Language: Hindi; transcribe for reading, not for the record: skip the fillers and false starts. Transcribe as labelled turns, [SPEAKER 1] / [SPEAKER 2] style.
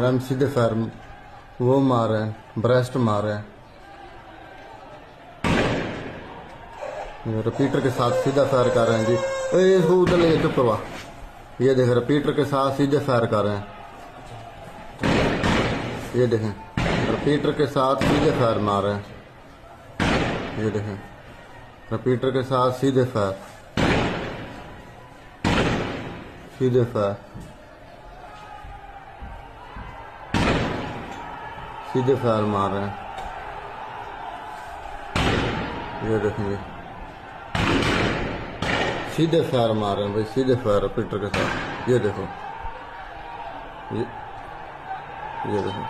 [SPEAKER 1] हम सीधे फायर वो मार रहे हैं, ब्रेस्ट मार रहे हैं। रिपीटर के साथ सीधा फायर कर रहे हैं जी। इसको उधर ले चुप करवा। ये देखें रिपीटर के साथ सीधे फायर कर रहे हैं। ये देखें रिपीटर के साथ सीधे फायर मार रहे हैं। ये देखें रिपीटर के साथ सीधे फायर, सीधे फायर, सीधे फायर मार रहे हैं। ये देखेंगे सीधे फायर मार रहे हैं भाई, सीधे फायर रिपीटर के साथ। ये देखो ये देखो